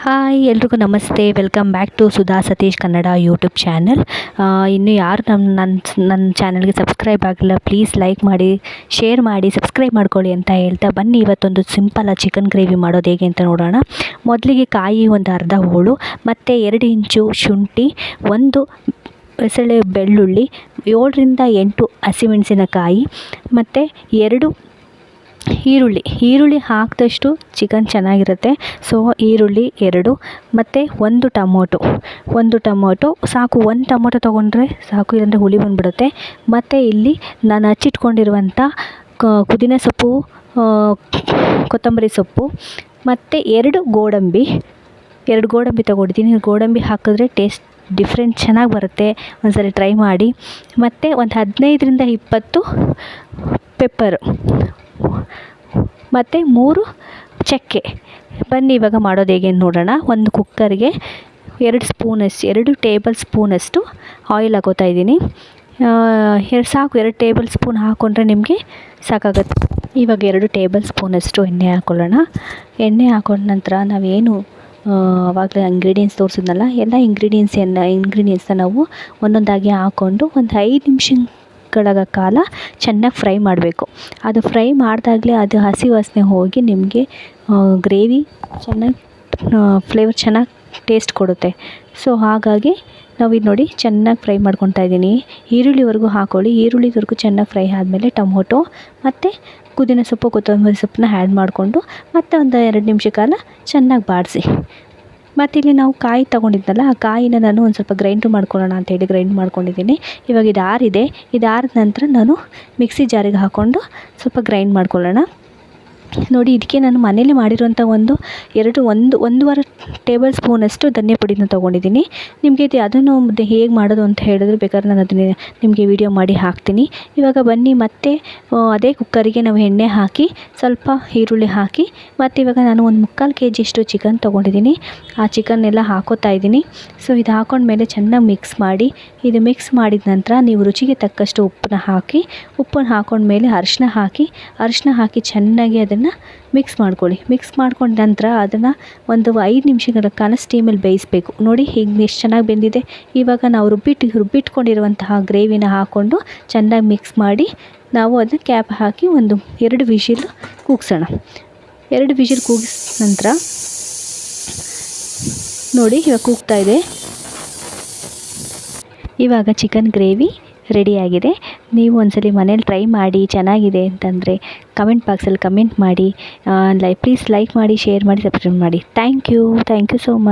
Hi ಎಲ್ರಿಗೂ ನಮಸ್ತೆ. Welcome back to Sudha Satish Kannada YouTube channel. ಇನ್ನೂ ಯಾರು ನನ್ನ ಚಾನಲ್ಗೆ ಸಬ್ಸ್ಕ್ರೈಬ್ ಆಗಿಲ್ಲ, ಪ್ಲೀಸ್ ಲೈಕ್ ಮಾಡಿ, ಶೇರ್ ಮಾಡಿ, ಸಬ್ಸ್ಕ್ರೈಬ್ ಮಾಡ್ಕೊಳ್ಳಿ ಅಂತ ಹೇಳ್ತಾ ಬನ್ನಿ ಇವತ್ತೊಂದು ಸಿಂಪಲ್ ಚಿಕನ್ ಗ್ರೇವಿ ಮಾಡೋದು ಹೇಗೆ ಅಂತ ನೋಡೋಣ. ಮೊದಲಿಗೆ ಕಾಯಿ ಒಂದು ಅರ್ಧ ಹೋಳು ಮತ್ತು 2 ಇಂಚು ಶುಂಠಿ, 1 ಎಸಳೆ ಬೆಳ್ಳುಳ್ಳಿ, 7ರಿಂದ 8 ಹಸಿಮೆಣಸಿನಕಾಯಿ ಮತ್ತು 2 ಈರುಳ್ಳಿ ಹಾಕಿದಷ್ಟು ಚಿಕನ್ ಚೆನ್ನಾಗಿರುತ್ತೆ. ಸೊ ಈರುಳ್ಳಿ 2 ಮತ್ತು 1 ಟೊಮೊಟೊ ಸಾಕು. 1 ಟೊಮೊಟೊ ತೊಗೊಂಡ್ರೆ ಸಾಕು, ಇಲ್ಲಾಂದರೆ ಹುಳಿ ಬಂದುಬಿಡುತ್ತೆ. ಮತ್ತು ಇಲ್ಲಿ ನಾನು ಹಚ್ಚಿಟ್ಕೊಂಡಿರುವಂಥ ಪುದೀನ ಸೊಪ್ಪು, ಕೊತ್ತಂಬರಿ ಸೊಪ್ಪು ಮತ್ತು 2 ಗೋಡಂಬಿ ತೊಗೊಂಡಿದ್ದೀನಿ. ಗೋಡಂಬಿ ಹಾಕಿದ್ರೆ ಟೇಸ್ಟ್ ಡಿಫ್ರೆಂಟ್ ಚೆನ್ನಾಗಿ ಬರುತ್ತೆ, ಒಂದ್ಸರಿ ಟ್ರೈ ಮಾಡಿ. ಮತ್ತು ಒಂದು 15ರಿಂದ 20 ಪೆಪ್ಪರು ಮತ್ತು 3 ಚಕ್ಕೆ. ಬನ್ನಿ ಇವಾಗ ಮಾಡೋದು ಹೇಗೆ ನೋಡೋಣ. ಒಂದು ಕುಕ್ಕರ್ಗೆ 2 ಟೇಬಲ್ ಸ್ಪೂನಷ್ಟು ಆಯಿಲ್ ಹಾಕೋತಾ ಇದ್ದೀನಿ. ಸಾಕು, 2 ಟೇಬಲ್ ಸ್ಪೂನ್ ಹಾಕ್ಕೊಂಡ್ರೆ ನಿಮಗೆ ಸಾಕಾಗುತ್ತೆ. ಇವಾಗ 2 ಟೇಬಲ್ ಸ್ಪೂನಷ್ಟು ಎಣ್ಣೆ ಹಾಕ್ಕೊಳ್ಳೋಣ. ಎಣ್ಣೆ ಹಾಕೊಂಡ ನಂತರ ನಾವೇನು ಆವಾಗಲೇ ಇಂಗ್ರೀಡಿಯೆಂಟ್ಸ್ ತೋರಿಸಿದ್ನಲ್ಲ, ಎಲ್ಲ ಇಂಗ್ರೀಡಿಯೆಂಟ್ಸ್ನ ನಾವು ಒಂದೊಂದಾಗಿ ಹಾಕ್ಕೊಂಡು ಒಂದು 5 ನಿಮಿಷಗಳ ಕಾಲ ಚೆನ್ನಾಗಿ ಫ್ರೈ ಮಾಡಬೇಕು. ಅದು ಫ್ರೈ ಮಾಡಿದಾಗಲೇ ಅದು ಹಸಿ ವಾಸನೆ ಹೋಗಿ ನಿಮಗೆ ಗ್ರೇವಿ ಚೆನ್ನಾಗಿ ಫ್ಲೇವರ್ ಚೆನ್ನಾಗಿ ಟೇಸ್ಟ್ ಕೊಡುತ್ತೆ. ಸೊ ಹಾಗಾಗಿ ನಾವು ಇದು ನೋಡಿ ಚೆನ್ನಾಗಿ ಫ್ರೈ ಮಾಡ್ಕೊತಾ ಇದ್ದೀನಿ. ಈರುಳ್ಳಿವರೆಗೂ ಹಾಕ್ಕೊಳ್ಳಿ. ಈರುಳ್ಳಿವರೆಗೂ ಚೆನ್ನಾಗಿ ಫ್ರೈ ಆದಮೇಲೆ ಟೊಮೊಟೊ ಮತ್ತು ಪುದೀನ ಸೊಪ್ಪು, ಕೊತ್ತಂಬರಿ ಸೊಪ್ಪನ್ನ ಆ್ಯಡ್ ಮಾಡಿಕೊಂಡು ಮತ್ತೆ ಒಂದು 2 ನಿಮಿಷ ಕಾಲ ಚೆನ್ನಾಗಿ ಬಾಡಿಸಿ. ಮತ್ತು ಇಲ್ಲಿ ನಾವು ಕಾಯಿ ತೊಗೊಂಡಿದ್ನಲ್ಲ, ಆ ಕಾಯಿನ ನಾನು ಒಂದು ಸ್ವಲ್ಪ ಗ್ರೈಂಡ್ರ್ ಮಾಡ್ಕೊಳ್ಳೋಣ ಅಂತೇಳಿ ಗ್ರೈಂಡ್ ಮಾಡ್ಕೊಂಡಿದ್ದೀನಿ. ಇವಾಗ ಇದು ಆರಿದ ನಂತರ ನಾನು ಮಿಕ್ಸಿ ಜಾರಿಗೆ ಹಾಕ್ಕೊಂಡು ಸ್ವಲ್ಪ ಗ್ರೈಂಡ್ ಮಾಡ್ಕೊಳ್ಳೋಣ. ನೋಡಿ, ಇದಕ್ಕೆ ನಾನು ಮನೇಲಿ ಮಾಡಿರೋಂಥ ಒಂದೂವರೆ ಟೇಬಲ್ ಸ್ಪೂನಷ್ಟು ಧನಿಯಾ ಪುಡಿನ ತೊಗೊಂಡಿದ್ದೀನಿ. ನಿಮಗೆ ಇದು ಅದನ್ನು ಹೇಗೆ ಮಾಡೋದು ಅಂತ ಹೇಳಿದ್ರೆ ಬೇಕಾದ್ರೆ ನಾನು ಅದನ್ನೇ ನಿಮಗೆ ವಿಡಿಯೋ ಮಾಡಿ ಹಾಕ್ತೀನಿ. ಇವಾಗ ಬನ್ನಿ ಮತ್ತೆ ಅದೇ ಕುಕ್ಕರಿಗೆ ನಾವು ಎಣ್ಣೆ ಹಾಕಿ ಸ್ವಲ್ಪ ಈರುಳ್ಳಿ ಹಾಕಿ, ಮತ್ತು ಇವಾಗ ನಾನು ಒಂದು 3/4 kg ಚಿಕನ್ ತೊಗೊಂಡಿದ್ದೀನಿ. ಆ ಚಿಕನ್ನೆಲ್ಲ ಹಾಕೋತಾ ಇದ್ದೀನಿ. ಸೊ ಇದು ಹಾಕೊಂಡ್ಮೇಲೆ ಚೆನ್ನಾಗಿ ಮಿಕ್ಸ್ ಮಾಡಿ. ಇದು ಮಿಕ್ಸ್ ಮಾಡಿದ ನಂತರ ನೀವು ರುಚಿಗೆ ತಕ್ಕಷ್ಟು ಉಪ್ಪನ್ನ ಹಾಕ್ಕೊಂಡ್ಮೇಲೆ ಅರಿಶಿನ ಹಾಕಿ ಚೆನ್ನಾಗಿ ಅದನ್ನು ಮಿಕ್ಸ್ ಮಾಡ್ಕೊಳ್ಳಿ. ಮಿಕ್ಸ್ ಮಾಡ್ಕೊಂಡ ನಂತರ ಅದನ್ನು ಒಂದು 5 ನಿಮಿಷಗಳ ಕಾಲ ಸ್ಟೀಮಲ್ಲಿ ಬೇಯಿಸಬೇಕು. ನೋಡಿ ಹೀಗೆ ಎಷ್ಟು ಚೆನ್ನಾಗಿ ಬೆಂದಿದೆ. ಇವಾಗ ನಾವು ರುಬ್ಬಿಟ್ಕೊಂಡಿರುವಂತಹ ಗ್ರೇವಿನ ಹಾಕ್ಕೊಂಡು ಚೆನ್ನಾಗಿ ಮಿಕ್ಸ್ ಮಾಡಿ ನಾವು ಅದನ್ನ ಕ್ಯಾಪ್ ಹಾಕಿ ಒಂದು 2 ವಿಷಿಲ್ ಕೂಗಿಸೋಣ. 2 ವಿಷಿಲ್ ಕೂಗಿಸಿದ ನಂತರ ನೋಡಿ ಇವಾಗ ಕೂಗ್ತಾ ಇದೆ. ಇವಾಗ ಚಿಕನ್ ಗ್ರೇವಿ ರೆಡಿಯಾಗಿದೆ. ನೀವು ಒಂದ್ಸಲಿ ಮನೇಲಿ ಟ್ರೈ ಮಾಡಿ, ಚೆನ್ನಾಗಿದೆ ಅಂತಂದರೆ ಕಮೆಂಟ್ ಬಾಕ್ಸಲ್ಲಿ ಕಮೆಂಟ್ ಮಾಡಿ. ಪ್ಲೀಸ್ ಲೈಕ್ ಮಾಡಿ, ಶೇರ್ ಮಾಡಿ, ಸಬ್ಸ್ಕ್ರೈಬ್ ಮಾಡಿ. Thank you so much.